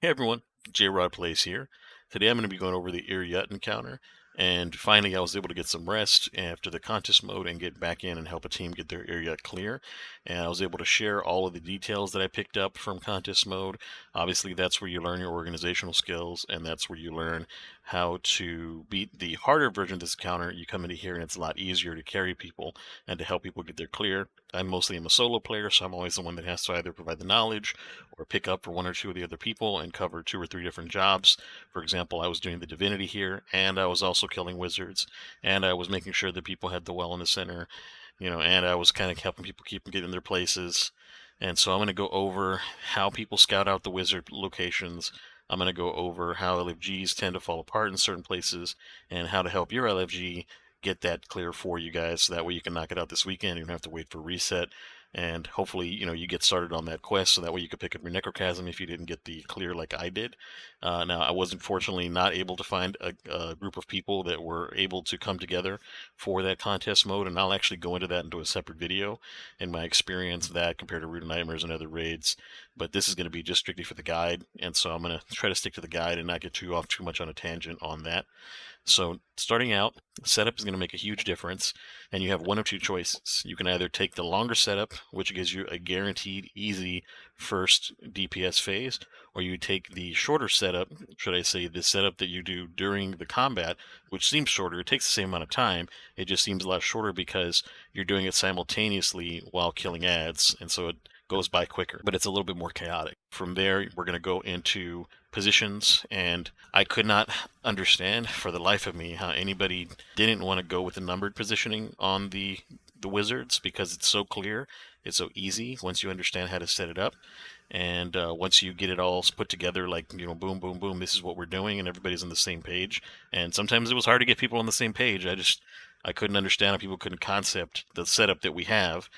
Hey everyone, J-Rod Plays here. Today I'm going to be going over the Ir Yut encounter, and finally I was able to get some rest after the contest mode and get back in and help a team get their Ir Yut clear. And I was able to share all of the details that I picked up from contest mode. Obviously that's where you learn your organizational skills, and that's where you learn how to beat the harder version of this encounter. You come into here and it's a lot easier to carry people and to help people get their clear. I mostly am a solo player, so I'm always the one that has to either provide the knowledge or pick up for one or two of the other people and cover two or three different jobs. For example, I was doing the divinity here, and I was also killing wizards, and I was making sure that people had the well in the center, and I was kind of helping people keep them getting their places. And so I'm going to go over how people scout out the wizard locations. I'm going to go over how LFGs tend to fall apart in certain places, and how to help your LFG get that clear for you guys, so that way you can knock it out this weekend. You don't have to wait for reset, and hopefully you get started on that quest, so that way you could pick up your necrochasm if you didn't get the clear like I did. Now I was unfortunately not able to find a group of people that were able to come together for that contest mode, and I'll actually go into that into a separate video and my experience of that compared to Root of Nightmares and other raids. But this is going to be just strictly for the guide, and so I'm going to try to stick to the guide and not get too much on a tangent on that. So starting out, setup is going to make a huge difference, and you have one of two choices. You can either take the longer setup, which gives you a guaranteed easy first DPS phase, or you take the shorter setup, should I say the setup that you do during the combat, which seems shorter. It takes the same amount of time, it just seems a lot shorter because you're doing it simultaneously while killing ads, and so it goes by quicker, but it's a little bit more chaotic. From there, we're going to go into positions, and I could not understand for the life of me how anybody didn't want to go with the numbered positioning on the wizards, because it's so clear, it's so easy once you understand how to set it up. And once you get it all put together, like, boom, boom, boom, this is what we're doing, and everybody's on the same page. And sometimes it was hard to get people on the same page. I couldn't understand how people couldn't concept the setup that we have,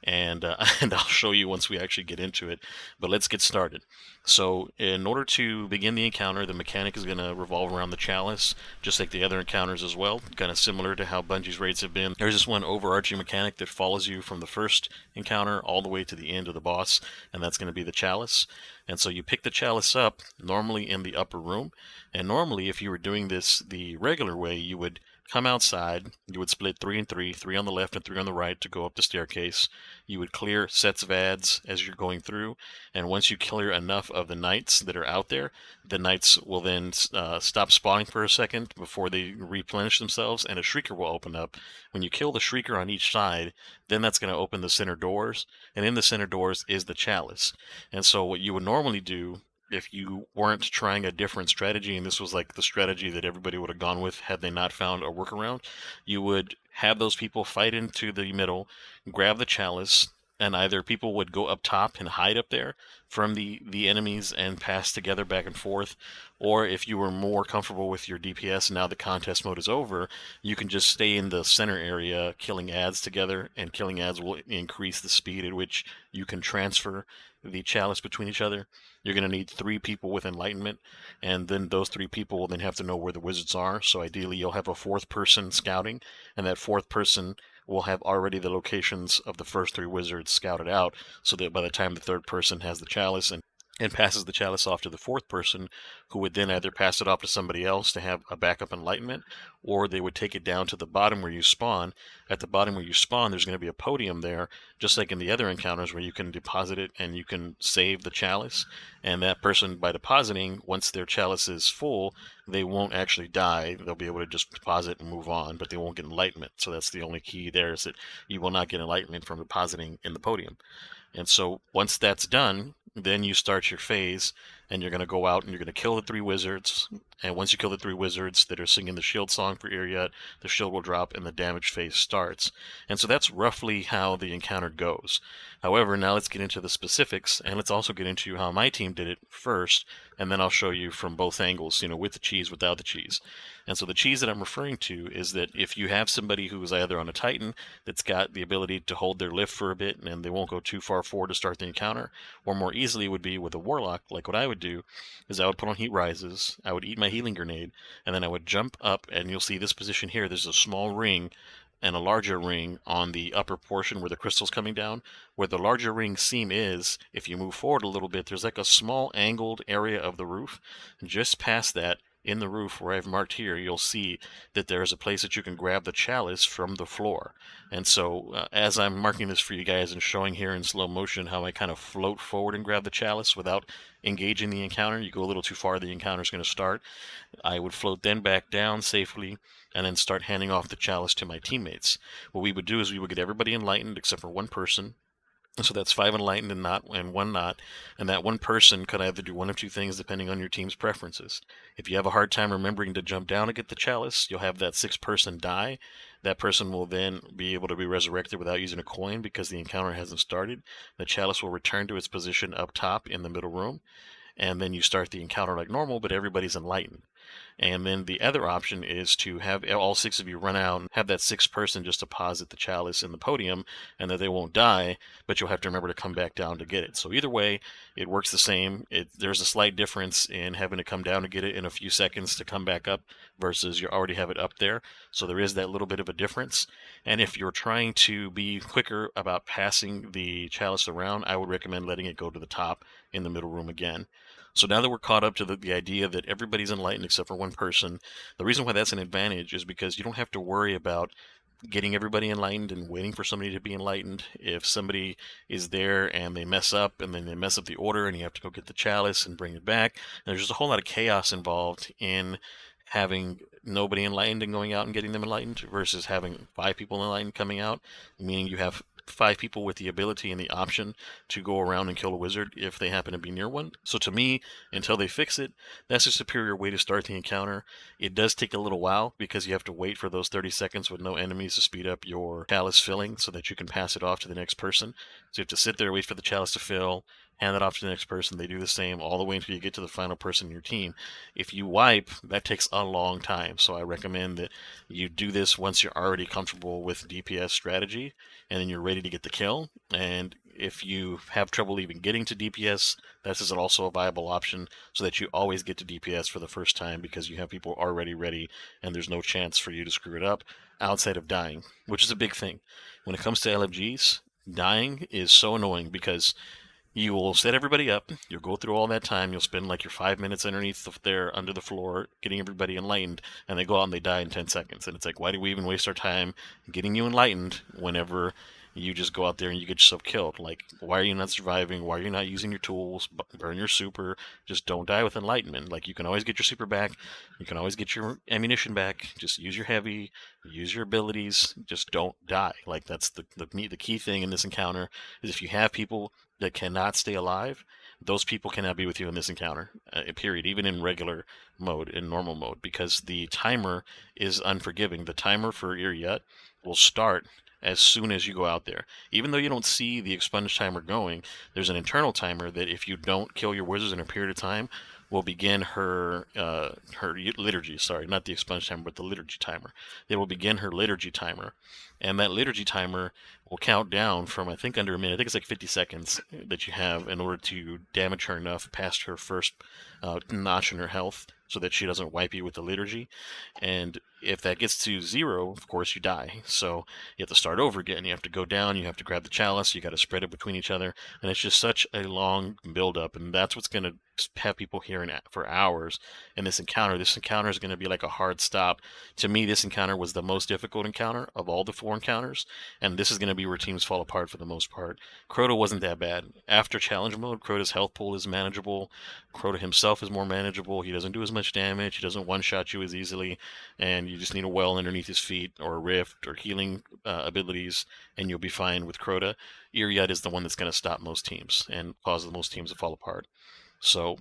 and and I'll show you once we actually get into it. But let's get started. So in order to begin the encounter, the mechanic is going to revolve around the chalice, just like the other encounters as well, kind of similar to how Bungie's raids have been. There's this one overarching mechanic that follows you from the first encounter all the way to the end of the boss, and that's going to be the chalice. And so you pick the chalice up normally in the upper room, and normally if you were doing this the regular way, you would come outside, you would split 3 and 3, 3 on the left and 3 on the right to go up the staircase. You would clear sets of ads as you're going through, and once you clear enough of the knights that are out there, the knights will then stop spawning for a second before they replenish themselves, and a shrieker will open up. When you kill the shrieker on each side, then that's going to open the center doors, and in the center doors is the chalice. And so what you would normally do, if you weren't trying a different strategy, and this was like the strategy that everybody would have gone with had they not found a workaround, you would have those people fight into the middle, grab the chalice, and either people would go up top and hide up there from the enemies and pass together back and forth, or if you were more comfortable with your DPS and now the contest mode is over, you can just stay in the center area killing ads together, and killing ads will increase the speed at which you can transfer the chalice between each other. You're going to need 3 people with enlightenment, and then those 3 people will then have to know where the wizards are. So ideally you'll have a 4th person scouting, and that 4th person will have already the locations of the first 3 wizards scouted out, so that by the time the 3rd person has the chalice and passes the chalice off to the 4th person, who would then either pass it off to somebody else to have a backup enlightenment, or they would take it down to the bottom where you spawn. At the bottom where you spawn, there's going to be a podium there, just like in the other encounters, where you can deposit it and you can save the chalice. And that person, by depositing, once their chalice is full, they won't actually die. They'll be able to just deposit and move on, but they won't get enlightenment. So that's the only key there, is that you will not get enlightenment from depositing in the podium. And so once that's done, then you start your phase, and you're going to go out and you're going to kill the 3 wizards. And once you kill the 3 wizards that are singing the shield song for Ir Yut, the shield will drop and the damage phase starts. And so that's roughly how the encounter goes. However, now let's get into the specifics, and let's also get into how my team did it first, and then I'll show you from both angles, with the cheese, without the cheese. And so the cheese that I'm referring to is that if you have somebody who is either on a Titan that's got the ability to hold their lift for a bit and they won't go too far forward to start the encounter, or more easily would be with a Warlock, like what I would do is I would put on Heat Rises, I would eat my healing grenade, and then I would jump up, and you'll see this position here, there's a small ring and a larger ring on the upper portion where the crystal's coming down. Where the larger ring seam is, if you move forward a little bit, there's like a small angled area of the roof. Just past that, in the roof where I've marked here, you'll see that there is a place that you can grab the chalice from the floor. And so as I'm marking this for you guys and showing here in slow motion how I kind of float forward and grab the chalice without engaging the encounter, you go a little too far, the encounter is going to start. I would float then back down safely and then start handing off the chalice to my teammates. What we would do is we would get everybody enlightened except for one person. So that's 5 enlightened and 1 not, and that one person could either do one of two things depending on your team's preferences. If you have a hard time remembering to jump down to get the chalice, you'll have that 6th person die. That person will then be able to be resurrected without using a coin because the encounter hasn't started. The chalice will return to its position up top in the middle room, and then you start the encounter like normal, but everybody's enlightened. And then the other option is to have all 6 of you run out and have that 6th person just deposit the chalice in the podium, and that they won't die, but you'll have to remember to come back down to get it. So either way, it works the same. There's a slight difference in having to come down to get it in a few seconds to come back up versus you already have it up there. So there is that little bit of a difference. And if you're trying to be quicker about passing the chalice around, I would recommend letting it go to the top in the middle room again. So now that we're caught up to the idea that everybody's enlightened except for one person, the reason why that's an advantage is because you don't have to worry about getting everybody enlightened and waiting for somebody to be enlightened. If somebody is there and they mess up and then they mess up the order and you have to go get the chalice and bring it back, there's just a whole lot of chaos involved in having nobody enlightened and going out and getting them enlightened versus having 5 people enlightened coming out, meaning you have 5 people with the ability and the option to go around and kill a wizard if they happen to be near one. So to me, until they fix it, that's a superior way to start the encounter. It does take a little while because you have to wait for those 30 seconds with no enemies to speed up your chalice filling so that you can pass it off to the next person. So you have to sit there, wait for the chalice to fill, hand it off to the next person. They do the same all the way until you get to the final person in your team. If you wipe, that takes a long time. So I recommend that you do this once you're already comfortable with DPS strategy and then you're ready to get the kill. And if you have trouble even getting to DPS, this is also a viable option so that you always get to DPS for the first time because you have people already ready and there's no chance for you to screw it up outside of dying, which is a big thing. When it comes to LFGs, dying is so annoying because you will set everybody up, you'll go through all that time, you'll spend like your 5 minutes underneath there under the floor getting everybody enlightened, and they go out and they die in 10 seconds. And it's like, why do we even waste our time getting you enlightened whenever you just go out there and you get yourself killed? Like, why are you not surviving? Why are you not using your tools? Burn your super. Just don't die with enlightenment. Like, you can always get your super back. You can always get your ammunition back. Just use your heavy. Use your abilities. Just don't die. Like, that's the key thing in this encounter is if you have people that cannot stay alive, those people cannot be with you in this encounter, period, even in regular mode, in normal mode, because the timer is unforgiving. The timer for Ir Yut will start as soon as you go out there. Even though you don't see the expunge timer going, there's an internal timer that if you don't kill your wizards in a period of time, will begin her liturgy. Sorry, not the expunge timer, but the liturgy timer. It will begin her liturgy timer, and that liturgy timer will count down from I think under a minute. I think it's like 50 seconds that you have in order to damage her enough past her first notch in her health, so that she doesn't wipe you with the liturgy. And if that gets to 0, of course you die. So you have to start over again. You have to go down, you have to grab the chalice, you got to spread it between each other, and it's just such a long build-up, and that's what's going to have people here for hours in this encounter. This encounter is going to be like a hard stop. To me, this encounter was the most difficult encounter of all the 4 encounters, and this is going to be where teams fall apart for the most part. Crota wasn't that bad. After challenge mode, Crota's health pool is manageable. Crota himself is more manageable. He doesn't do as much damage. He doesn't one-shot you as easily, and you just need a well underneath his feet or a rift or healing abilities, and you'll be fine with Crota. Ir Yut is the one that's going to stop most teams and cause most teams to fall apart. So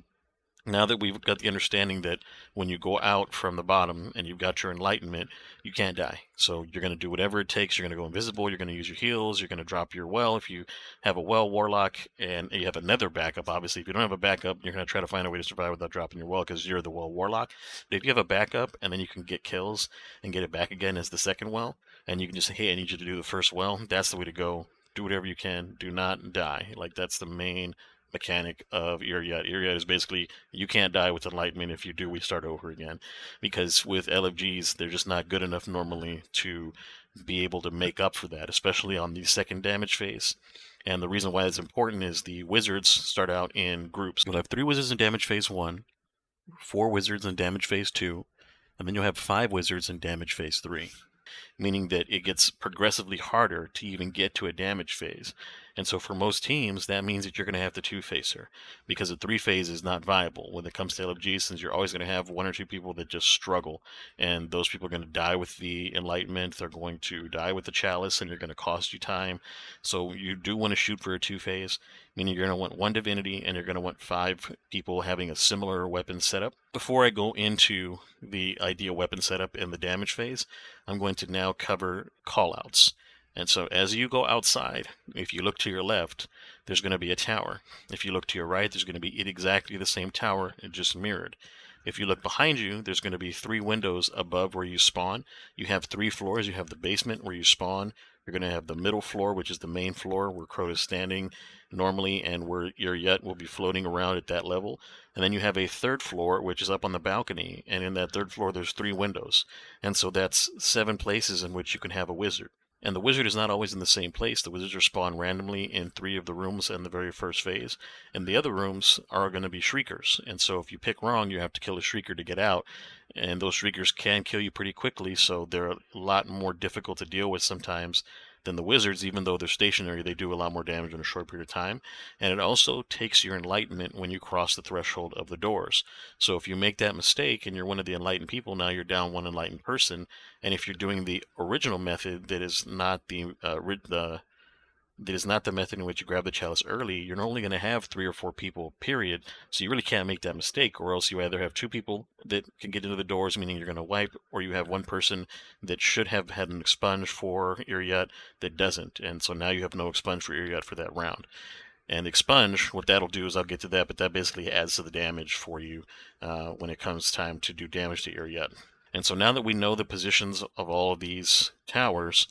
now that we've got the understanding that when you go out from the bottom and you've got your enlightenment, you can't die. So you're going to do whatever it takes. You're going to go invisible. You're going to use your heals. You're going to drop your well if you have a well warlock, and you have another backup. Obviously, if you don't have a backup, you're going to try to find a way to survive without dropping your well because you're the well warlock. But if you have a backup and then you can get kills and get it back again as the second well, and you can just say, hey, I need you to do the first well, that's the way to go. Do whatever you can. Do not die. Like, that's the main mechanic of Ir Yut. Ir Yut is basically, you can't die with enlightenment. If you do, we start over again. Because with LFGs, they're just not good enough normally to be able to make up for that, especially on the second damage phase. And the reason why it's important is the wizards start out in groups. You'll have 3 wizards in damage phase 1, 4 wizards in damage phase 2, and then you'll have 5 wizards in damage phase 3. Meaning that it gets progressively harder to even get to a damage phase. And so for most teams, that means that you're going to have the 2-phaser, because a 3-phase is not viable when it comes to LFG, since you're always going to have 1 or 2 people that just struggle, and those people are going to die with the Enlightenment, they're going to die with the Chalice, and you're going to cost you time. So you do want to shoot for a 2-phase, meaning you're going to want 1 divinity, and you're going to want 5 people having a similar weapon setup. Before I go into the ideal weapon setup in the damage phase, I'm going to now cover callouts. And so as you go outside, if you look to your left, there's going to be a tower. If you look to your right, there's going to be exactly the same tower, just mirrored. If you look behind you, there's going to be 3 windows above where you spawn. You have 3 floors. You have the basement where you spawn. You're going to have the middle floor, which is the main floor where Crota is standing normally, and where Ir Yut will be floating around at that level. And then you have a 3rd floor, which is up on the balcony, and in that 3rd floor there's 3 windows. And so that's 7 places in which you can have a wizard. And the wizard is not always in the same place. The wizards are spawned randomly in 3 of the rooms in the very first phase, and the other rooms are going to be shriekers. And so if you pick wrong, you have to kill a shrieker to get out, and those shriekers can kill you pretty quickly, so they're a lot more difficult to deal with sometimes than the wizards. Even though they're stationary, they do a lot more damage in a short period of time. And it also takes your enlightenment when you cross the threshold of the doors. So if you make that mistake and you're one of the enlightened people, now you're down 1 enlightened person. And if you're doing the original method, that is not the method in which you grab the chalice early, you're only going to have 3 or 4 people, period. So you really can't make that mistake, or else you either have 2 people that can get into the doors, meaning you're going to wipe, or you have 1 person that should have had an expunge for Ir Yut that doesn't. And so now you have no expunge for Ir Yut for that round. And expunge, what that'll do is, I'll get to that, but that basically adds to the damage for you when it comes time to do damage to Ir Yut. And so now that we know the positions of all of these towers,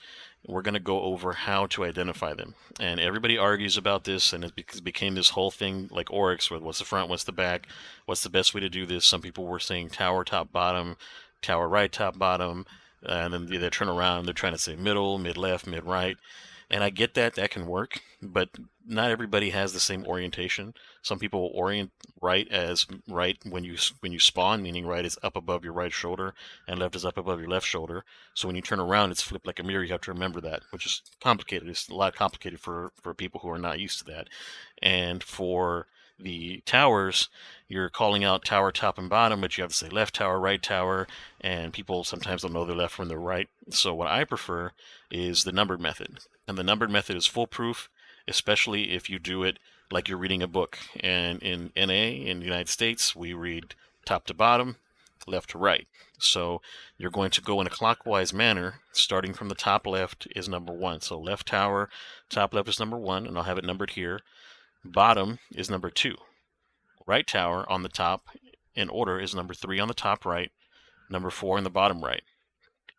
we're going to go over how to identify them. And everybody argues about this, and it became this whole thing like Oryx, with what's the front, what's the back, what's the best way to do this. Some people were saying tower, top, bottom, tower, right, top, bottom, and then they turn around and they're trying to say middle, mid, left, mid, right. And I get that can work, but not everybody has the same orientation. Some people will orient right as right when you spawn, meaning right is up above your right shoulder and left is up above your left shoulder. So when you turn around, it's flipped like a mirror. You have to remember that, which is complicated. It's a lot complicated for people who are not used to that. And for the towers, you're calling out tower, top, and bottom, but you have to say left tower, right tower, and people sometimes don't know their left from their right. So what I prefer is the numbered method. And the numbered method is foolproof, especially if you do it like you're reading a book. And in NA, in the United States, we read top to bottom, left to right. So you're going to go in a clockwise manner, starting from the top left is number 1. So left tower, top left is number 1, and I'll have it numbered here. Bottom is number 2. Right tower on the top in order is number 3 on the top right, number 4 in the bottom right.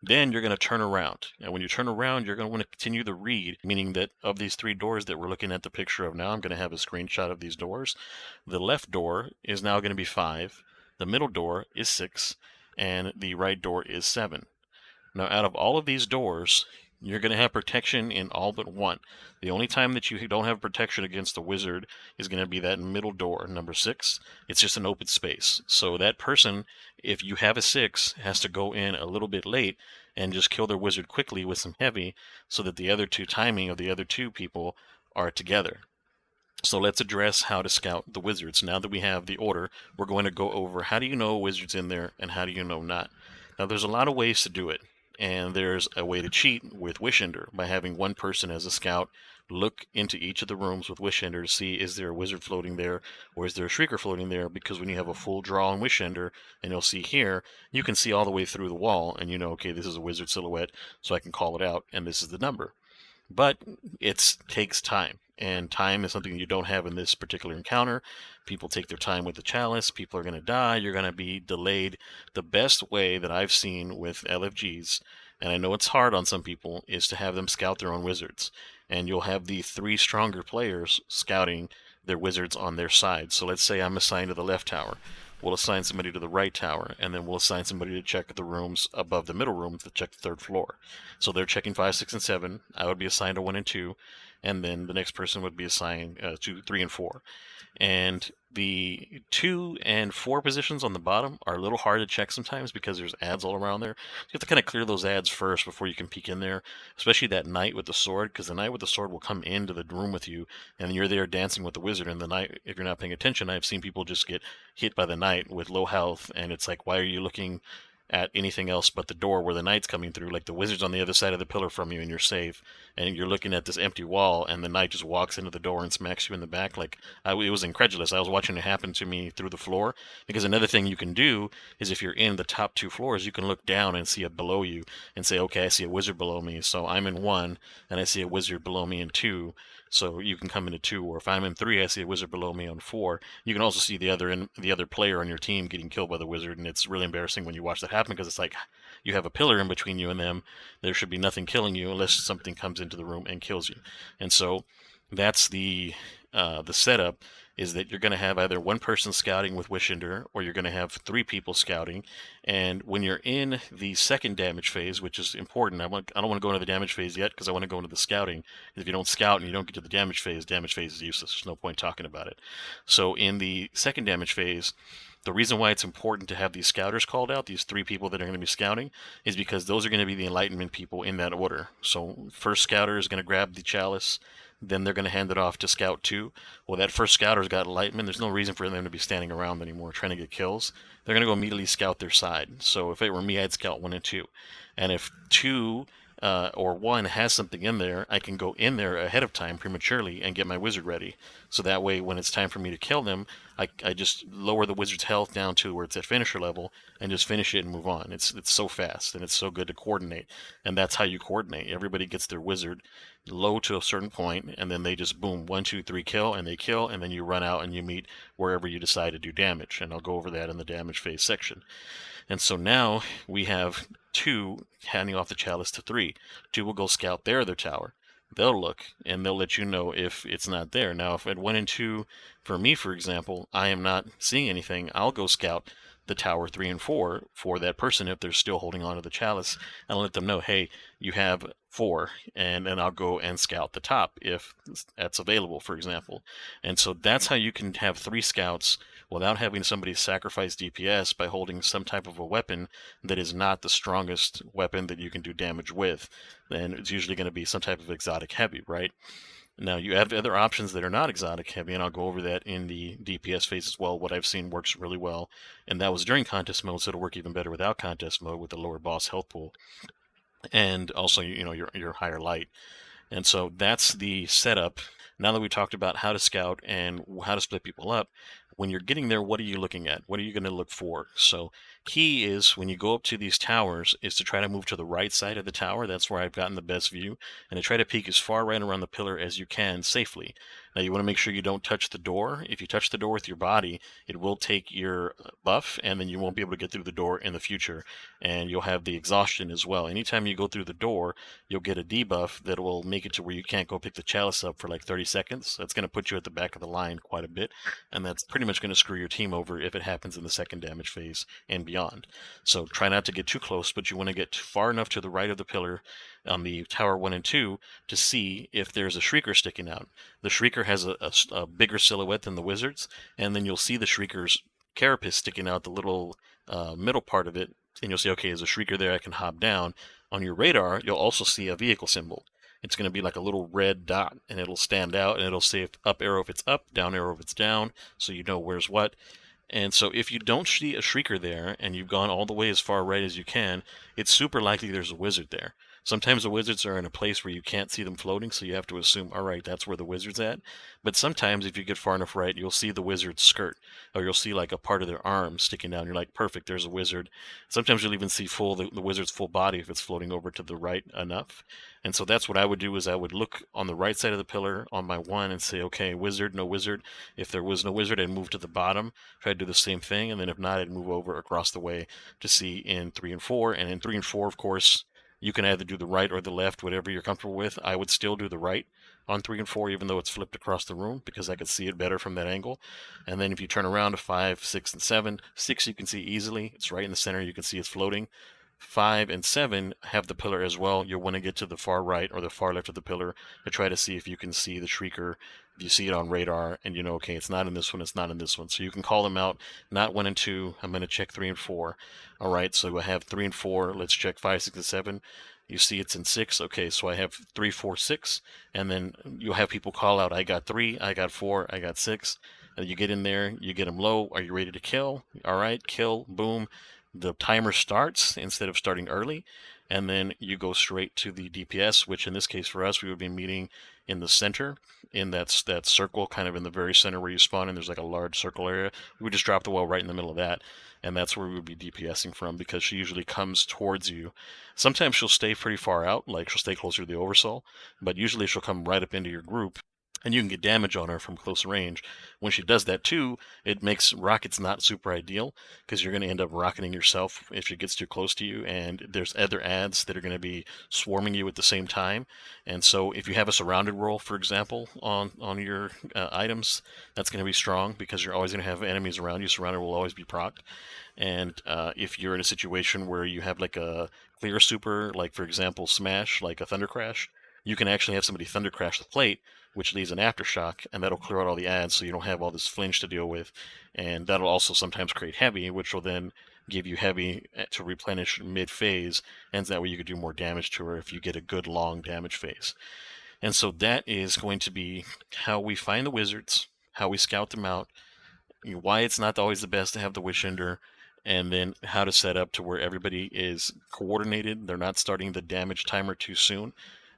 Then you're going to turn around. And when you turn around, you're going to want to continue the read, meaning that of these 3 doors that we're looking at the picture of now, I'm going to have a screenshot of these doors. The left door is now going to be 5, the middle door is 6, and the right door is 7. Now, out of all of these doors, you're going to have protection in all but 1. The only time that you don't have protection against the wizard is going to be that middle door, number 6. It's just an open space. So that person, if you have a 6, has to go in a little bit late and just kill their wizard quickly with some heavy, so that the other 2 timing of the other 2 people are together. So let's address how to scout the wizards. Now that we have the order, we're going to go over how do you know a wizard's in there and how do you know not. Now there's a lot of ways to do it. And there's a way to cheat with Wishender by having 1 person as a scout look into each of the rooms with Wishender to see, is there a wizard floating there or is there a shrieker floating there? Because when you have a full draw on Wishender, and you'll see here, you can see all the way through the wall and you know, okay, this is a wizard silhouette, so I can call it out, and this is the number. But it takes time, and time is something you don't have in this particular encounter. People take their time with the chalice. People are going to die. You're going to be delayed. The best way that I've seen with LFGs, and I know it's hard on some people, is to have them scout their own wizards. And you'll have the 3 stronger players scouting their wizards on their side. So let's say I'm assigned to the left tower. We'll assign somebody to the right tower, and then we'll assign somebody to check the rooms above the middle room to check the third floor. So they're checking 5, 6, and 7. I would be assigned to 1 and 2, and then the next person would be assigned to 3 and 4. And the 2 and 4 positions on the bottom are a little hard to check sometimes because there's ads all around there. You have to kind of clear those ads first before you can peek in there, especially that knight with the sword, because the knight with the sword will come into the room with you, and you're there dancing with the wizard, and the knight, if you're not paying attention, I've seen people just get hit by the knight with low health, and it's like, why are you looking at anything else but the door where the knight's coming through? Like, the wizard's on the other side of the pillar from you and you're safe, and you're looking at this empty wall, and the knight just walks into the door and smacks you in the back. Like, it was incredulous. I was watching it happen to me through the floor, because another thing you can do is, if you're in the top 2 floors, you can look down and see it below you and say, okay, I see a wizard below me, so I'm in 1, and I see a wizard below me in 2, so you can come into 2. Or if I'm in 3, I see a wizard below me on 4. You can also see the other player on your team getting killed by the wizard, and it's really embarrassing when you watch that happen, because it's like, you have a pillar in between you and them. There should be nothing killing you unless something comes into the room and kills you. And so that's the setup, is that you're going to have either one person scouting with Wishender, or you're going to have 3 people scouting. And when you're in the second damage phase, which is important, I don't want to go into the damage phase yet, because I want to go into the scouting. If you don't scout and you don't get to the damage phase is useless. There's no point talking about it. So in the second damage phase, the reason why it's important to have these scouters called out, these 3 people that are going to be scouting, is because those are going to be the enlightenment people in that order. So first scouter is going to grab the chalice, then they're going to hand it off to scout 2. Well, that first scouter's got enlightenment. There's no reason for them to be standing around anymore trying to get kills. They're going to go immediately scout their side. So if it were me, I'd scout 1 and 2. And if 2 or 1 has something in there, I can go in there ahead of time prematurely and get my wizard ready. So that way, when it's time for me to kill them, I just lower the wizard's health down to where it's at finisher level and just finish it and move on. It's so fast, and it's so good to coordinate. And that's how you coordinate. Everybody gets their wizard low to a certain point, and then they just boom, 1, 2, 3, kill, and they kill, and then you run out and you meet wherever you decide to do damage. And I'll go over that in the damage phase section. And so now we have 2 handing off the chalice to 3. 2 will go scout their other tower. They'll look, and they'll let you know if it's not there. Now, if at 1 and 2, for me, for example, I am not seeing anything, I'll go scout the tower 3 and 4 for that person if they're still holding on to the chalice, and I'll let them know, hey, you have 4, and then I'll go and scout the top if that's available, for example. And so that's how you can have 3 scouts without having somebody sacrifice DPS by holding some type of a weapon that is not the strongest weapon that you can do damage with. Then it's usually going to be some type of exotic heavy, right? Now, you have other options that are not exotic heavy, and I'll go over that in the DPS phase as well. What I've seen works really well, and that was during contest mode, so it'll work even better without contest mode with the lower boss health pool, and also, your higher light. And so that's the setup. Now that we talked about how to scout and how to split people up, when you're getting there, what are you looking at? What are you going to look for? So key is, when you go up to these towers, is to try to move to the right side of the tower. That's where I've gotten the best view. And to try to peek as far right around the pillar as you can safely. Now, you want to make sure you don't touch the door. If you touch the door with your body, it will take your buff, and then you won't be able to get through the door in the future. And you'll have the exhaustion as well. Anytime you go through the door, you'll get a debuff that will make it to where you can't go pick the chalice up for like 30 seconds. That's going to put you at the back of the line quite a bit, and that's pretty much going to screw your team over if it happens in the second damage phase and beyond. So try not to get too close, but you want to get far enough to the right of the pillar on the tower 1 and 2 to see if there's a Shrieker sticking out. The Shrieker has a bigger silhouette than the wizards, and then you'll see the Shrieker's carapace sticking out, the little middle part of it, and you'll say, okay, there's a Shrieker there, I can hop down. On your radar, you'll also see a vehicle symbol. It's going to be like a little red dot, and it'll stand out, and it'll say up arrow if it's up, down arrow if it's down, so you know where's what. And so if you don't see a Shrieker there, and you've gone all the way as far right as you can, it's super likely there's a wizard there. Sometimes the wizards are in a place where you can't see them floating, so you have to assume, all right, that's where the wizard's at. But sometimes if you get far enough right, you'll see the wizard's skirt, or you'll see like a part of their arm sticking down. You're like, perfect, there's a wizard. Sometimes you'll even see the wizard's full body if it's floating over to the right enough. And so that's what I would do, is I would look on the right side of the pillar on my 1 and say, okay, wizard, no wizard. If there was no wizard, I'd move to the bottom, try to do the same thing, and then if not, I'd move over across the way to see in 3 and 4. And in 3 and 4, of course, you can either do the right or the left, whatever you're comfortable with. I would still do the right, on 3 and 4, even though it's flipped across the room, because I could see it better from that angle. And then if you turn around to 5, 6, and 7, 6 you can see easily. It's right in the center. You can see it's floating. 5 and 7 have the pillar as well. You'll want to get to the far right or the far left of the pillar to try to see if you can see the Shrieker. If you see it on radar and you know, okay, it's not in this one, it's not in this one. So you can call them out, not 1 and 2. I'm going to check 3 and 4. All right, so I have 3 and 4. Let's check 5, 6, and 7. You see it's in 6. Okay, so I have 3, 4, 6. And then you'll have people call out, I got 3, I got 4, I got 6. And you get in there, you get them low. Are you ready to kill? All right, kill, boom. The timer starts instead of starting early, and then you go straight to the DPS, which in this case for us, we would be meeting in the center, in that circle, kind of in the very center where you spawn in. There's like a large circle area. We would just drop the well right in the middle of that, and that's where we would be DPSing from, because she usually comes towards you. Sometimes she'll stay pretty far out, like she'll stay closer to the Oversoul, but usually she'll come right up into your group, and you can get damage on her from close range. When she does that too, it makes rockets not super ideal, because you're going to end up rocketing yourself if she gets too close to you, and there's other ads that are going to be swarming you at the same time. And so if you have a surrounded roll, for example, on your items, that's going to be strong, because you're always going to have enemies around you. Surrounded will always be procced. And if you're in a situation where you have like a clear super, like for example Smash, like a Thunder Crash, you can actually have somebody Thunder Crash the plate, which leaves an aftershock, and that'll clear out all the ads, so you don't have all this flinch to deal with. And that'll also sometimes create heavy, which will then give you heavy to replenish mid-phase, and that way you could do more damage to her if you get a good long damage phase. And so that is going to be how we find the wizards, how we scout them out, why it's not always the best to have the Wishender, and then how to set up to where everybody is coordinated. They're not starting the damage timer too soon,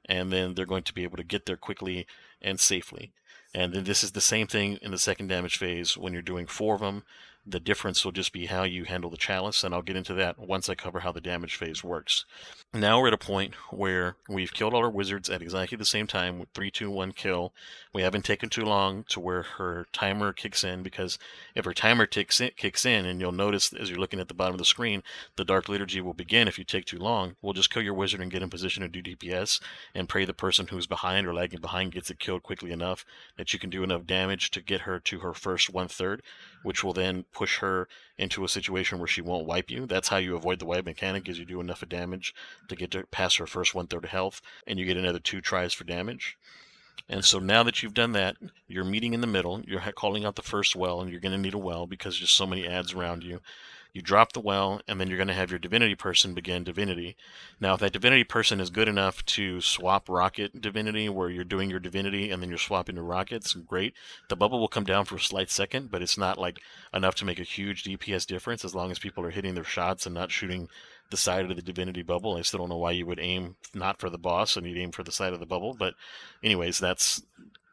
and then they're going to be able to get there quickly and safely. And then this is the same thing in the second damage phase when you're doing 4 of them. The difference will just be how you handle the Chalice, and I'll get into that once I cover how the damage phase works. Now we're at a point where we've killed all our wizards at exactly the same time with 3, 2, 1 kill. We haven't taken too long to where her timer kicks in, because if her timer kicks in, and you'll notice as you're looking at the bottom of the screen, the Dark Liturgy will begin if you take too long. We'll just kill your wizard and get in position to do DPS, and pray the person who's behind or lagging behind gets it killed quickly enough that you can do enough damage to get her to her first 1/3, which will then push her into a situation where she won't wipe you. That's how you avoid the wipe mechanic, is you do enough of damage to get to past her first 1/3 of health, and you get another 2 tries for damage. And so now that you've done that, you're meeting in the middle, you're calling out the first well, and you're going to need a well because there's so many ads around you. You drop the well, and then you're going to have your divinity person begin divinity. Now, if that divinity person is good enough to swap rocket divinity, where you're doing your divinity and then you're swapping to rockets, great. The bubble will come down for a slight second, but it's not like enough to make a huge DPS difference, as long as people are hitting their shots and not shooting the side of the divinity bubble. I still don't know why you would aim not for the boss and you'd aim for the side of the bubble, but anyways, that's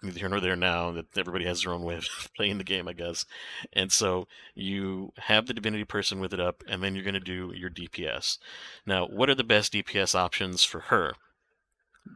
neither here nor there now. That everybody has their own way of playing the game, I guess. And so you have the divinity person with it up, and then you're going to do your DPS. Now, what are the best DPS options for her?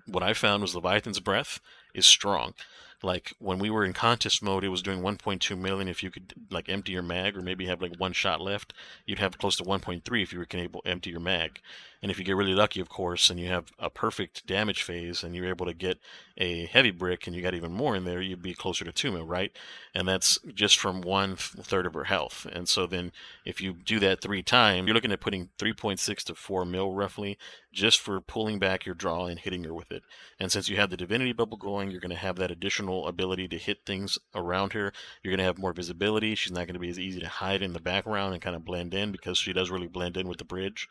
What I found was Leviathan's Breath is strong. Like when we were in contest mode, it was doing 1.2 million if you could like empty your mag, or maybe have like 1 shot left. You'd have close to 1.3 if you were able to empty your mag. And if you get really lucky, of course, and you have a perfect damage phase, and you're able to get a heavy brick, and you got even more in there, you'd be closer to 2 mil, right? And that's just from 1/3 of her health. And so then if you do that 3 times, you're looking at putting 3.6 to 4 mil roughly, just for pulling back your draw and hitting her with it. And since you have the divinity bubble going, you're going to have that additional ability to hit things around her. You're going to have more visibility. She's not going to be as easy to hide in the background and kind of blend in, because she does really blend in with the bridge.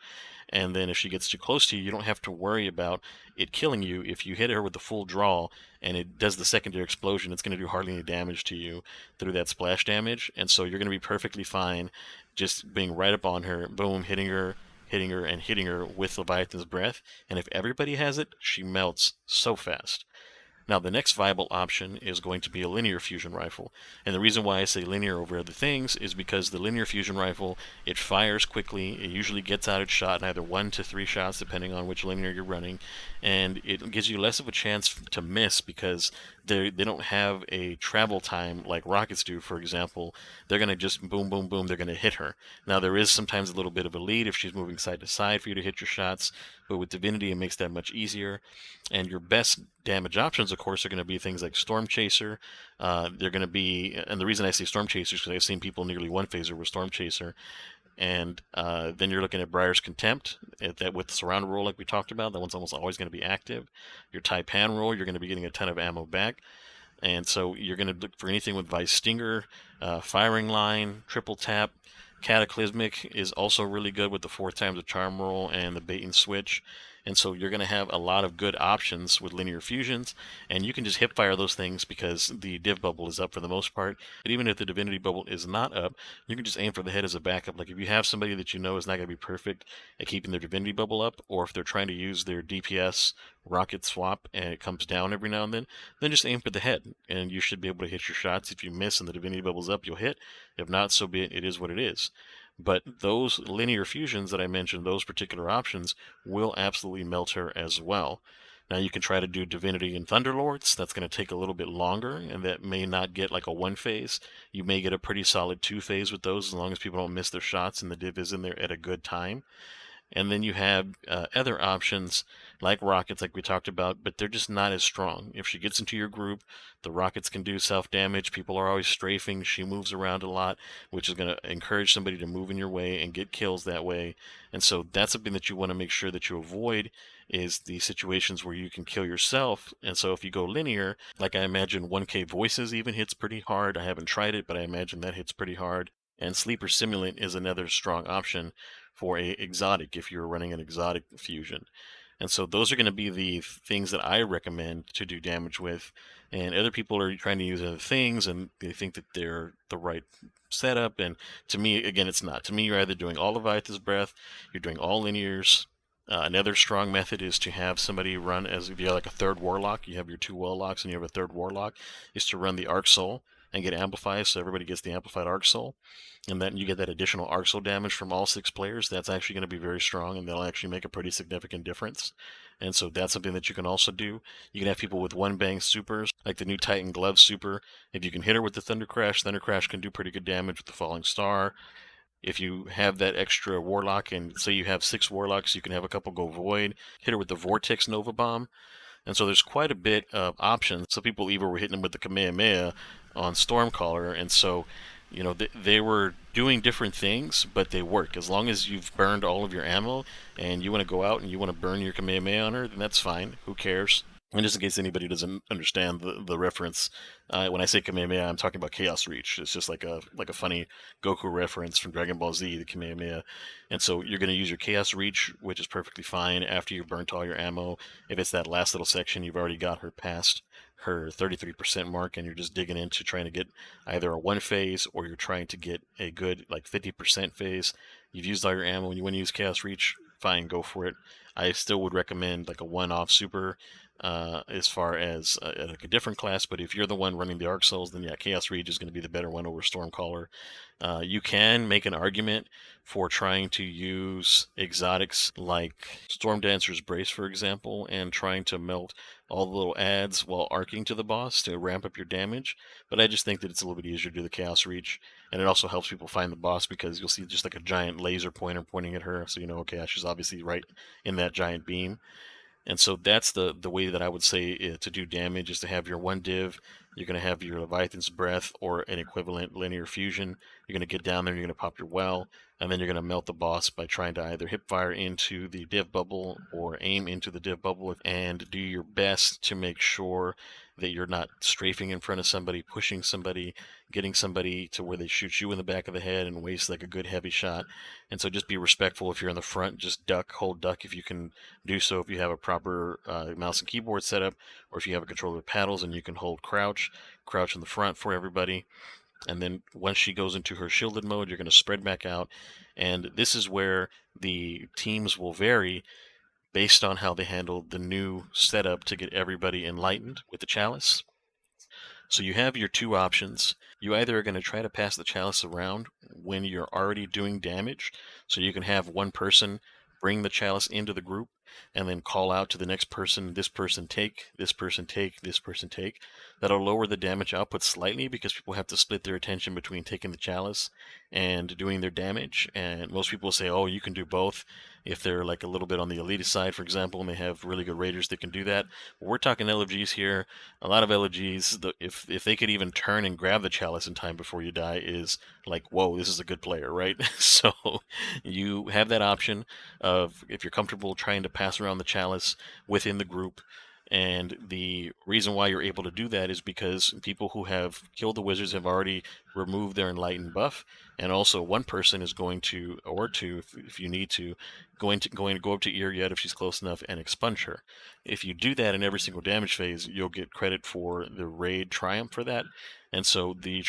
And then if she gets too close to you, you don't have to worry about it killing you. If you hit her with the full draw and it does the secondary explosion, it's going to do hardly any damage to you through that splash damage. And so you're going to be perfectly fine just being right up on her, boom, hitting her, and hitting her with Leviathan's Breath. And if everybody has it, she melts so fast. Now, the next viable option is going to be a linear fusion rifle. And the reason why I say linear over other things is because the linear fusion rifle, it fires quickly. It usually gets out its shot in either 1 to 3 shots, depending on which linear you're running. And it gives you less of a chance to miss, because they don't have a travel time like rockets do, for example. They're going to just boom, boom, boom. They're going to hit her. Now, there is sometimes a little bit of a lead if she's moving side to side for you to hit your shots, but with Divinity, it makes that much easier. And your best damage options, of course, are going to be things like Storm Chaser. They're going to be, and the reason I say Storm Chaser is because I've seen people nearly one phaser with Storm Chaser. And then you're looking at Briar's Contempt that with Surround Roll, like we talked about. That one's almost always going to be active. Your Taipan Roll, you're going to be getting a ton of ammo back. And so you're going to look for anything with Vice Stinger, Firing Line, Triple Tap. Cataclysmic is also really good with the 4 times the Charm Roll and the Bait and Switch. And so you're going to have a lot of good options with linear fusions, and you can just hip fire those things because the div bubble is up for the most part. But even if the divinity bubble is not up, you can just aim for the head as a backup. Like if you have somebody that you know is not going to be perfect at keeping their divinity bubble up, or if they're trying to use their DPS rocket swap and it comes down every now and then just aim for the head, and you should be able to hit your shots. If you miss and the divinity bubble's up, you'll hit. If not, so be it. It is what it is. But those linear fusions that I mentioned, those particular options, will absolutely melt her as well. Now you can try to do Divinity and Thunderlords. That's going to take a little bit longer, and that may not get like a 1 phase. You may get a pretty solid 2 phase with those, as long as people don't miss their shots and the div is in there at a good time. And then you have other options like rockets, like we talked about, but they're just not as strong. If she gets into your group, the rockets can do self-damage. People are always strafing. She moves around a lot, which is going to encourage somebody to move in your way and get kills that way. And so that's something that you want to make sure that you avoid, is the situations where you can kill yourself. And so if you go linear, like I imagine 1K Voices even hits pretty hard. I haven't tried it, but I imagine that hits pretty hard. And Sleeper Simulant is another strong option for a exotic if you're running an exotic fusion. And so those are going to be the things that I recommend to do damage with. And other people are trying to use other things and they think that they're the right setup. And to me, again, it's not. To me, you're either doing all Leviathan's Breath, you're doing all linears. Another strong method is to have somebody run, as if you have like a third Warlock, you have your 2 Warlocks and you have a third Warlock, is to run the Arc Soul and get amplified, so everybody gets the amplified Arc Soul. And then you get that additional Arc Soul damage from all 6 players. That's actually going to be very strong, and that'll actually make a pretty significant difference. And so that's something that you can also do. You can have people with 1-bang supers, like the new Titan Glove super. If you can hit her with the Thunder Crash can do pretty good damage with the Falling Star. If you have that extra Warlock, and say you have 6 Warlocks, you can have a couple go Void, hit her with the Vortex Nova Bomb. And so there's quite a bit of options. Some people even were hitting them with the Kamehameha on Stormcaller, and so they were doing different things, but they work. As long as you've burned all of your ammo and you want to go out and you want to burn your Kamehameha on her, then that's fine. Who cares? And just in case anybody doesn't understand the reference, when I say Kamehameha, I'm talking about Chaos Reach. It's just like a funny Goku reference from Dragon Ball Z, the Kamehameha. And so you're going to use your Chaos Reach, which is perfectly fine after you've burnt all your ammo. If it's that last little section, you've already got her past her 33% mark, and you're just digging into trying to get either a 1 phase or you're trying to get a good like 50% phase. You've used all your ammo and you want to use Chaos Reach, fine, go for it. I still would recommend like a 1-off super as far as like a different class, but if you're the one running the Arc Souls, then yeah, Chaos Reach is going to be the better one over Stormcaller. You can make an argument for trying to use exotics like Storm Dancer's Brace, for example, and trying to melt all the little adds while arcing to the boss to ramp up your damage, but I just think that it's a little bit easier to do the Chaos Reach, and it also helps people find the boss because you'll see just like a giant laser pointer pointing at her, so you know, okay, she's obviously right in that giant beam. And so that's the way that I would say to do damage, is to have your 1 div. You're going to have your Leviathan's Breath or an equivalent linear fusion. You're going to get down there, you're going to pop your well, and then you're going to melt the boss by trying to either hip fire into the div bubble or aim into the div bubble, and do your best to make sure that you're not strafing in front of somebody, pushing somebody, getting somebody to where they shoot you in the back of the head and waste like a good heavy shot. And so just be respectful. If you're in the front, just duck, hold duck if you can do so, if you have a proper mouse and keyboard setup, or if you have a controller with paddles and you can hold crouch in the front for everybody. And then once she goes into her shielded mode, you're going to spread back out. And this is where the teams will vary based on how they handle the new setup to get everybody enlightened with the Chalice. So you have your 2 options. You either are going to try to pass the Chalice around when you're already doing damage, so you can have one person bring the chalice into the group, and then call out to the next person, this person take, this person take, this person take. That'll lower the damage output slightly because people have to split their attention between taking the chalice and doing their damage. And most people say, oh, you can do both. If they're like a little bit on the elite side, for example, and they have really good raiders that can do that. But we're talking LFGs here. A lot of LFGs, if they could even turn and grab the chalice in time before you die, is like, whoa, this is a good player, right? So you have that option of if you're comfortable trying to pass around the chalice within the group. And the reason why you're able to do that is because people who have killed the wizards have already removed their enlightened buff, and also one person is going to, or two, if you need to, going to go up to Ir Yut if she's close enough and expunge her. If you do that in every single damage phase, you'll get credit for the raid triumph for that. And so the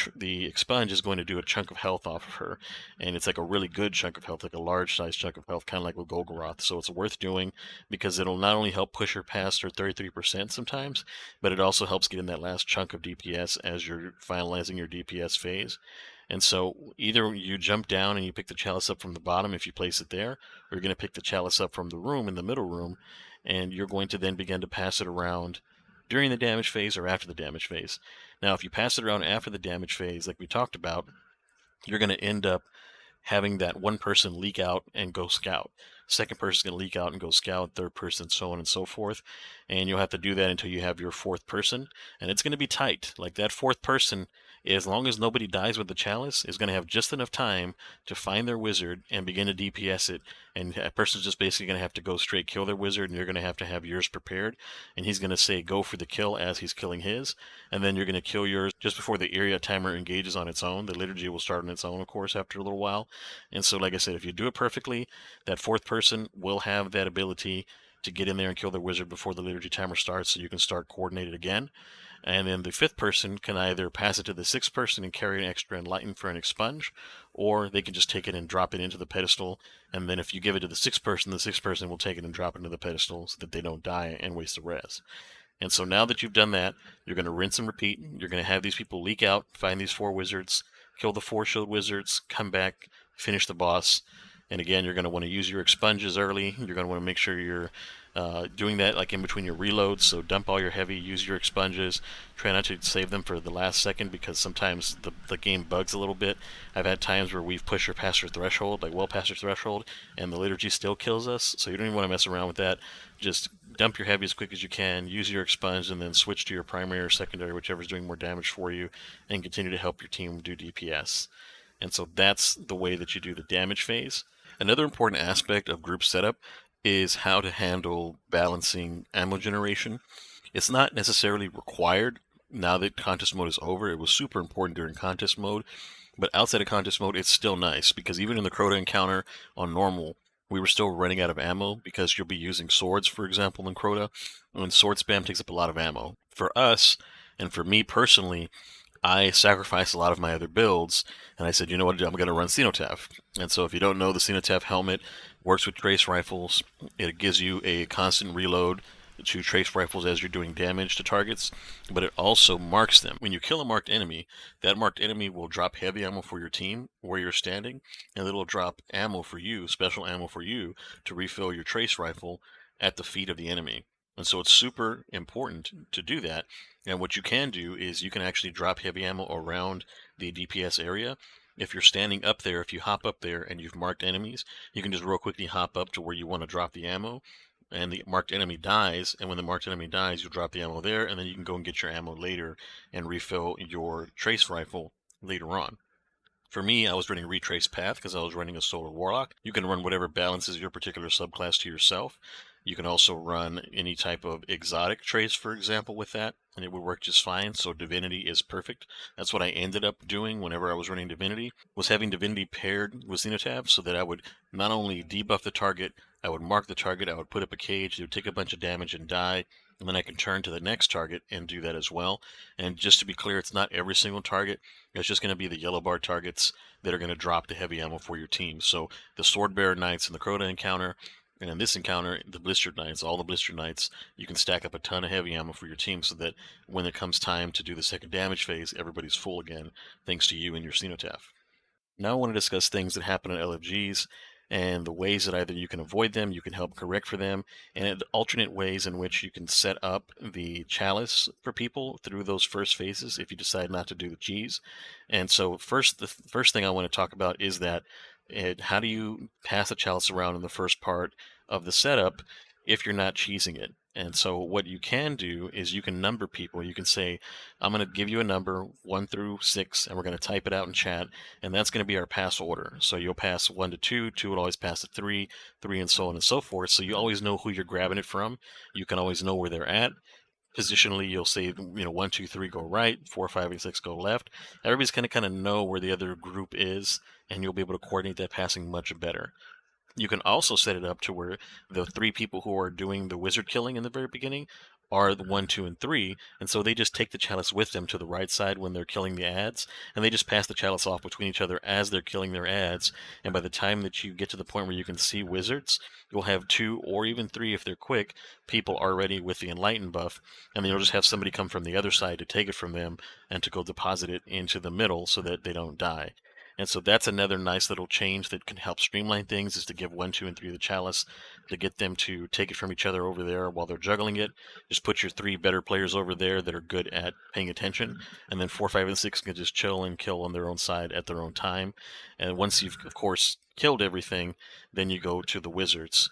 expunge is going to do a chunk of health off of her, and it's like a really good chunk of health, like a large size chunk of health, kind of like with Golgoroth. So it's worth doing because it'll not only help push her past her 33% sometimes, but it also helps get in that last chunk of DPS as you're finalizing your DPS phase. And so either you jump down and you pick the chalice up from the bottom if you place it there, or you're going to pick the chalice up from the room in the middle room, and you're going to then begin to pass it around during the damage phase or after the damage phase. Now, if you pass it around after the damage phase, like we talked about, you're going to end up having that one person leak out and go scout. Second person's going to leak out and go scout, third person, so on and so forth. And you'll have to do that until you have your fourth person. And it's going to be tight. Like that fourth person, as long as nobody dies with the chalice, is going to have just enough time to find their wizard and begin to DPS it. And that person's just basically going to have to go straight kill their wizard, and you're going to have yours prepared. And he's going to say go for the kill as he's killing his. And then you're going to kill yours just before the area timer engages on its own. The liturgy will start on its own, of course, after a little while. And so, like I said, if you do it perfectly, that fourth person will have that ability to get in there and kill their wizard before the liturgy timer starts, so you can start coordinated again. And then the fifth person can either pass it to the sixth person and carry an extra enlighten for an expunge, or they can just take it and drop it into the pedestal. And then if you give it to the sixth person will take it and drop it into the pedestal so that they don't die and waste the res. And so now that you've done that, you're going to rinse and repeat. You're going to have these people leak out, find these 4 wizards, kill the 4 shield wizards, come back, finish the boss. And again, you're going to want to use your expunges early. You're going to want to make sure you're doing that like in between your reloads. So dump all your heavy, use your expunges. Try not to save them for the last second because sometimes the game bugs a little bit. I've had times where we've pushed her past her threshold, like well past her threshold, and the liturgy still kills us. So you don't even want to mess around with that. Just dump your heavy as quick as you can, use your expunge, and then switch to your primary or secondary, whichever's doing more damage for you, and continue to help your team do DPS. And so that's the way that you do the damage phase. Another important aspect of group setup is how to handle balancing ammo generation. It's not necessarily required now that contest mode is over. It was super important during contest mode, but outside of contest mode, it's still nice because even in the Crota encounter on normal, we were still running out of ammo because you'll be using swords, for example, in Crota, and sword spam takes up a lot of ammo. For us, and for me personally, I sacrificed a lot of my other builds, and I said, you know what, I'm going to run Cenotaph. And so if you don't know, the Cenotaph helmet works with trace rifles. It gives you a constant reload to trace rifles as you're doing damage to targets, but it also marks them. When you kill a marked enemy, that marked enemy will drop heavy ammo for your team where you're standing, and it'll drop ammo for you, special ammo for you, to refill your trace rifle at the feet of the enemy. And so it's super important to do that. And what you can do is you can actually drop heavy ammo around the DPS area. If you're standing up there, if you hop up there and you've marked enemies, you can just real quickly hop up to where you want to drop the ammo, and the marked enemy dies, and when the marked enemy dies, you'll drop the ammo there, and then you can go and get your ammo later and refill your trace rifle later on. For me, I was running Retrace Path because I was running a Solar Warlock. You can run whatever balances your particular subclass to yourself. You can also run any type of exotic trace, for example, with that, and it would work just fine. So Divinity is perfect. That's what I ended up doing whenever I was running Divinity, was having Divinity paired with Cenotaph so that I would not only debuff the target, I would mark the target, I would put up a cage, it would take a bunch of damage and die, and then I can turn to the next target and do that as well. And just to be clear, it's not every single target. It's just going to be the yellow bar targets that are going to drop the heavy ammo for your team. So the Swordbearer Knights in the Crota encounter, and in this encounter, the Blistered Knights, all the Blistered Knights, you can stack up a ton of heavy ammo for your team so that when it comes time to do the second damage phase, everybody's full again, thanks to you and your Cenotaph. Now I want to discuss things that happen in LFGs and the ways that either you can avoid them, you can help correct for them, and alternate ways in which you can set up the chalice for people through those first phases if you decide not to do the cheese. And so the first thing I want to talk about is that how do you pass the chalice around in the first part of the setup if you're not cheesing it? And so what you can do is you can number people. You can say, I'm going to give you a number 1 through 6, and we're going to type it out in chat, and that's going to be our pass order. So you'll pass 1 to 2, 2 will always pass to 3, 3 and so on and so forth. So you always know who you're grabbing it from. You can always know where they're at. Positionally, you'll say, 1, 2, 3 go right, 4, 5, and 6 go left. Everybody's going to kind of know where the other group is, and you'll be able to coordinate that passing much better. You can also set it up to where the 3 people who are doing the wizard killing in the very beginning are the 1, 2, and 3, and so they just take the chalice with them to the right side when they're killing the ads, and they just pass the chalice off between each other as they're killing their ads, and by the time that you get to the point where you can see wizards, you'll have 2 or even 3 if they're quick people already with the enlighten buff, and then you'll just have somebody come from the other side to take it from them and to go deposit it into the middle so that they don't die. And so that's another nice little change that can help streamline things, is to give 1, 2, and 3 the chalice, to get them to take it from each other over there while they're juggling it. Just put your 3 better players over there that are good at paying attention, and then 4, 5, and 6 can just chill and kill on their own side at their own time. And once you've, of course, killed everything, then you go to the wizards.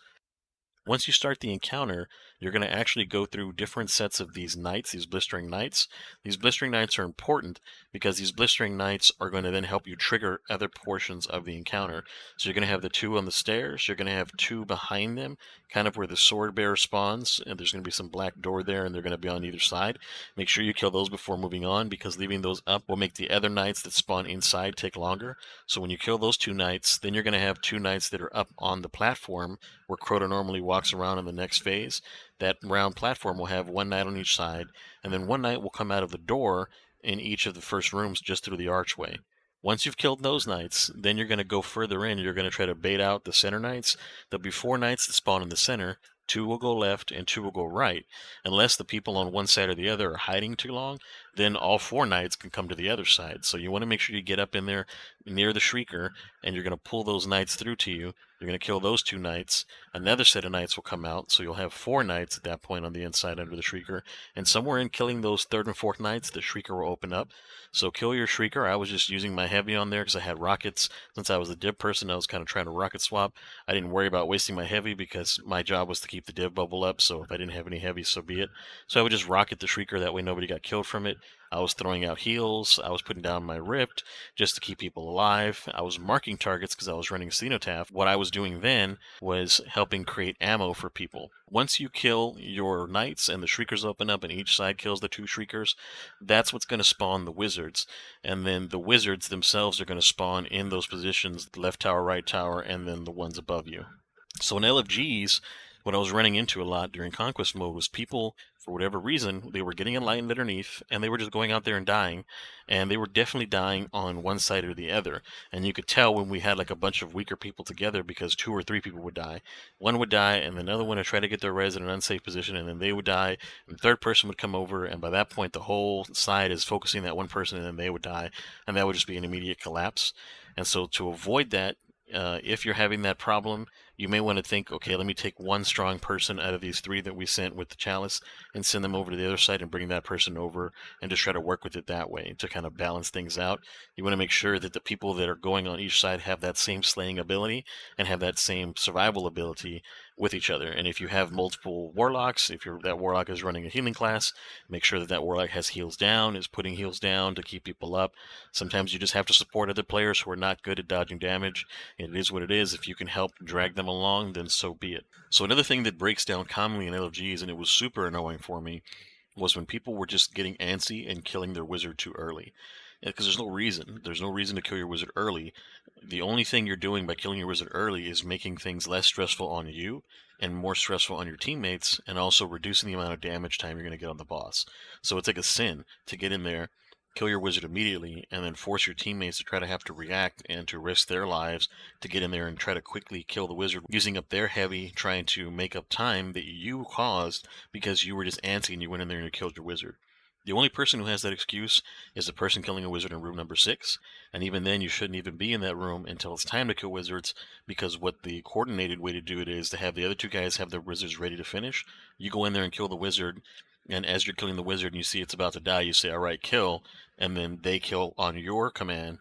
Once you start the encounter, you're going to actually go through different sets of these knights, these blistering knights. These blistering knights are important because these blistering knights are going to then help you trigger other portions of the encounter. So you're going to have the 2 on the stairs, you're going to have 2 behind them, kind of where the sword bearer spawns, and there's going to be some black door there, and they're going to be on either side. Make sure you kill those before moving on, because leaving those up will make the other knights that spawn inside take longer. So when you kill those 2 knights, then you're going to have 2 knights that are up on the platform where Crota normally walks around in the next phase. That round platform will have 1 knight on each side, and then 1 knight will come out of the door in each of the first rooms just through the archway. Once you've killed those knights, then you're going to go further in. You're going to try to bait out the center knights. There'll be 4 knights that spawn in the center. 2 will go left and 2 will go right. Unless the people on one side or the other are hiding too long, then all 4 knights can come to the other side. So you want to make sure you get up in there near the Shrieker, and you're going to pull those knights through to you. You're going to kill those 2 knights. Another set of knights will come out, so you'll have 4 knights at that point on the inside under the Shrieker. And somewhere in killing those 3rd and 4th knights, the Shrieker will open up. So kill your Shrieker. I was just using my heavy on there because I had rockets. Since I was a div person, I was kind of trying to rocket swap. I didn't worry about wasting my heavy because my job was to keep the div bubble up, so if I didn't have any heavy, so be it. So I would just rocket the Shrieker, that way nobody got killed from it. I was throwing out heals, I was putting down my Ripped just to keep people alive. I was marking targets because I was running Cenotaph. What I was doing then was helping create ammo for people. Once you kill your knights and the Shriekers open up and each side kills the 2 Shriekers, that's what's going to spawn the wizards. And then the wizards themselves are going to spawn in those positions, left tower, right tower, and then the ones above you. So in LFGs, what I was running into a lot during Conquest mode was people, for whatever reason, they were getting enlightened underneath, and they were just going out there and dying, and they were definitely dying on one side or the other. And you could tell when we had like a bunch of weaker people together, because 2 or 3 people would die. One would die, and another one would try to get their res in an unsafe position, and then they would die, and the 3rd person would come over, and by that point the whole side is focusing that one person, and then they would die, and that would just be an immediate collapse. And so to avoid that, if you're having that problem, you may want to think, okay, let me take 1 strong person out of these 3 that we sent with the chalice and send them over to the other side and bring that person over and just try to work with it that way to kind of balance things out. You want to make sure that the people that are going on each side have that same slaying ability and have that same survival ability with each other. And if you have multiple warlocks, if that warlock is running a healing class, make sure that warlock has heals down, is putting heals down to keep people up. Sometimes you just have to support other players who are not good at dodging damage. It is what it is. If you can help drag them along, then so be it. So another thing that breaks down commonly in LFGs, and it was super annoying for me, was when people were just getting antsy and killing their wizard too early. Because there's no reason. There's no reason to kill your wizard early. The only thing you're doing by killing your wizard early is making things less stressful on you and more stressful on your teammates, and also reducing the amount of damage time you're going to get on the boss. So it's like a sin to get in there, kill your wizard immediately, and then force your teammates to try to have to react and to risk their lives to get in there and try to quickly kill the wizard, using up their heavy, trying to make up time that you caused because you were just antsy and you went in there and you killed your wizard. The only person who has that excuse is the person killing a wizard in room number 6, and even then you shouldn't even be in that room until it's time to kill wizards, because what the coordinated way to do it is to have the other 2 guys have their wizards ready to finish. You go in there and kill the wizard, and as you're killing the wizard and you see it's about to die, you say, all right, kill, and then they kill on your command.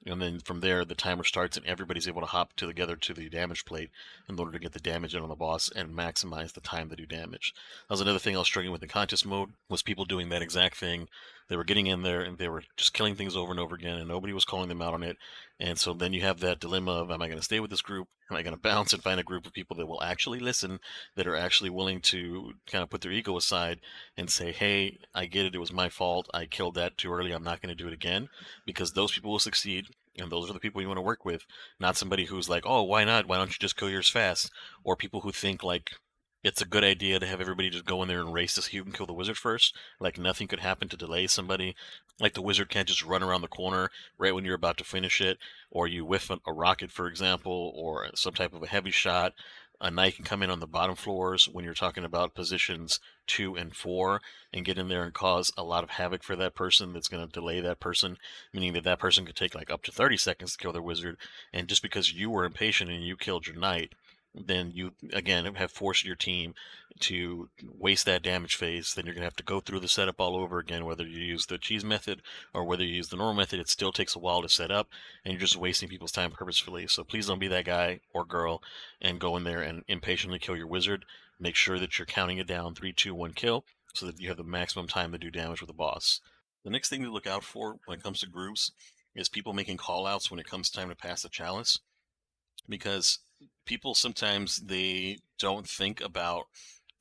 And then from there, the timer starts and everybody's able to hop together to the damage plate in order to get the damage in on the boss and maximize the time to do damage. That was another thing I was struggling with in contest mode, was people doing that exact thing. They were getting in there and they were just killing things over and over again, and nobody was calling them out on it. And so then you have that dilemma of, am I going to stay with this group? Am I going to bounce and find a group of people that will actually listen, that are actually willing to kind of put their ego aside and say, hey, I get it, it was my fault, I killed that too early, I'm not going to do it again? Because those people will succeed, and those are the people you want to work with, not somebody who's like, oh, why not? Why don't you just kill yours fast? Or people who think like it's a good idea to have everybody just go in there and race to see who can kill the wizard first. Like nothing could happen to delay somebody. Like the wizard can't just run around the corner right when you're about to finish it, or you whiff a rocket, for example, or some type of a heavy shot. A knight can come in on the bottom floors when you're talking about positions 2 and 4 and get in there and cause a lot of havoc for that person. That's going to delay that person, meaning that that person could take like up to 30 seconds to kill their wizard. And just because you were impatient and you killed your knight, then you again have forced your team to waste that damage phase. Then you're gonna have to go through the setup all over again, whether you use the cheese method or whether you use the normal method. It still takes a while to set up, and you're just wasting people's time purposefully. So please don't be that guy or girl and go in there and impatiently kill your wizard. Make sure that you're counting it down 3, 2, 1, kill, so that you have the maximum time to do damage with the boss. The next thing to look out for when it comes to groups is people making callouts when it comes time to pass the chalice, because people sometimes they don't think about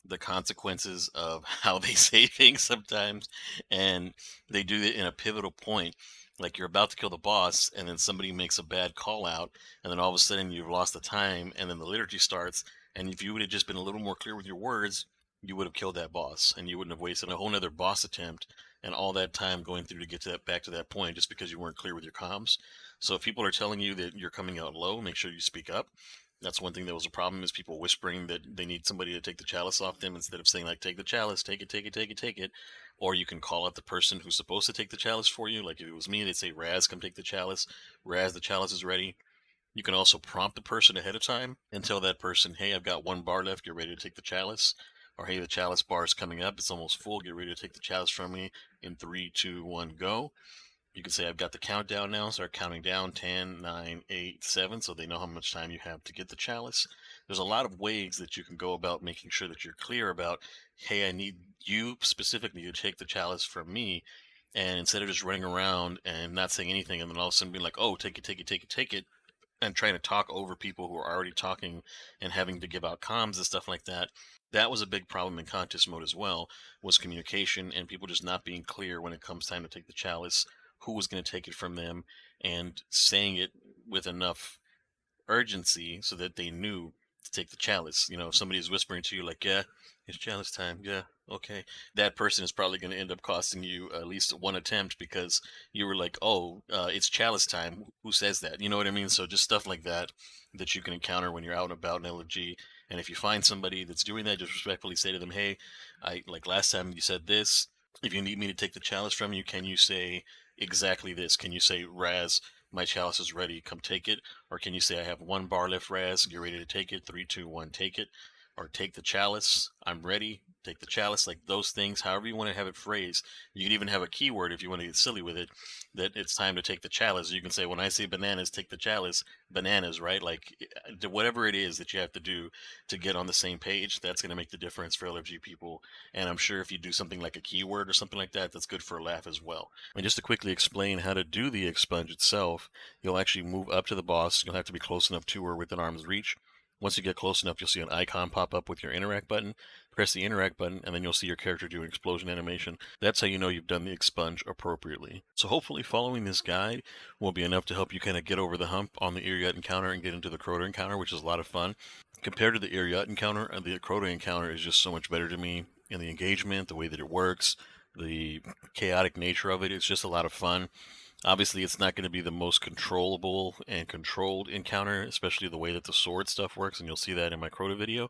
the consequences of how they say things sometimes, and they do it in a pivotal point. Like you're about to kill the boss and then somebody makes a bad call out, and then all of a sudden you've lost the time, and then the liturgy starts, and if you would have just been a little more clear with your words, you would have killed that boss and you wouldn't have wasted a whole nother boss attempt and all that time going through to get to that back to that point just because you weren't clear with your comms. So if people are telling you that you're coming out low, make sure you speak up. That's one thing that was a problem, is people whispering that they need somebody to take the chalice off them instead of saying like, take the chalice, take it, take it, take it, take it. Or you can call out the person who's supposed to take the chalice for you. Like if it was me, they'd say, Raz, come take the chalice. Raz, the chalice is ready. You can also prompt the person ahead of time and tell that person, hey, I've got 1 bar left, get ready to take the chalice. Or hey, the chalice bar is coming up, it's almost full, get ready to take the chalice from me in 3, 2, 1, go. You can say, I've got the countdown now, start counting down, 10, 9, 8, 7, so they know how much time you have to get the chalice. There's a lot of ways that you can go about making sure that you're clear about, hey, I need you specifically to take the chalice from me. And instead of just running around and not saying anything and then all of a sudden being like, oh, take it, take it, take it, take it, and trying to talk over people who are already talking and having to give out comms and stuff like that. That was a big problem in contest mode as well, was communication and people just not being clear when it comes time to take the chalice, who was going to take it from them, and saying it with enough urgency so that they knew to take the chalice. You know, if somebody is whispering to you like, yeah, it's chalice time, yeah, okay, that person is probably going to end up costing you at least 1 attempt because you were like, oh, it's chalice time, who says that? You know what I mean? So just stuff like that that you can encounter when you're out and about in LFG. And if you find somebody that's doing that, just respectfully say to them, hey, I like last time you said this, if you need me to take the chalice from you, can you say exactly this? Can you say, Raz, my chalice is ready, come take it? Or can you say, I have 1 bar left, Raz, get ready to take it, 3, 2, 1, take it? Or take the chalice, I'm ready, take the chalice, like those things, however you want to have it phrased. You can even have a keyword if you want to get silly with it, that it's time to take the chalice. You can say, when I say bananas, take the chalice, bananas, right? Like whatever it is that you have to do to get on the same page, that's going to make the difference for LFG people. And I'm sure if you do something like a keyword or something like that, that's good for a laugh as well. And just to quickly explain how to do the expunge itself, you'll actually move up to the boss. You'll have to be close enough to her within arm's reach. Once you get close enough, you'll see an icon pop up with your interact button. Press the interact button, and then you'll see your character do an explosion animation. That's how you know you've done the expunge appropriately. So hopefully following this guide will be enough to help you kind of get over the hump on the Ir Yut encounter and get into the Crota encounter, which is a lot of fun. Compared to the Ir Yut encounter, the Crota encounter is just so much better to me in the engagement, the way that it works, the chaotic nature of it. It's just a lot of fun. Obviously, it's not going to be the most controllable and controlled encounter, especially the way that the sword stuff works, and you'll see that in my Crota video.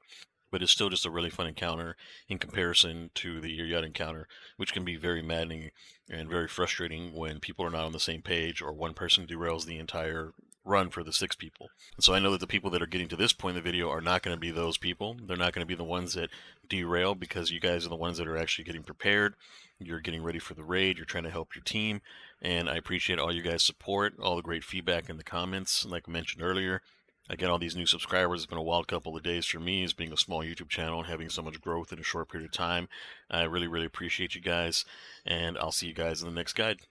but it's still just a really fun encounter in comparison to the Ir Yut encounter, which can be very maddening and very frustrating when people are not on the same page or one person derails the entire run for the 6 people. And so I know that the people that are getting to this point in the video are not going to be those people. They're not going to be the ones that derail, because you guys are the ones that are actually getting prepared. You're getting ready for the raid. You're trying to help your team. And I appreciate all you guys' support, all the great feedback in the comments, like I mentioned earlier. Again, all these new subscribers, it's been a wild couple of days for me as being a small YouTube channel and having so much growth in a short period of time. I really, really appreciate you guys, and I'll see you guys in the next guide.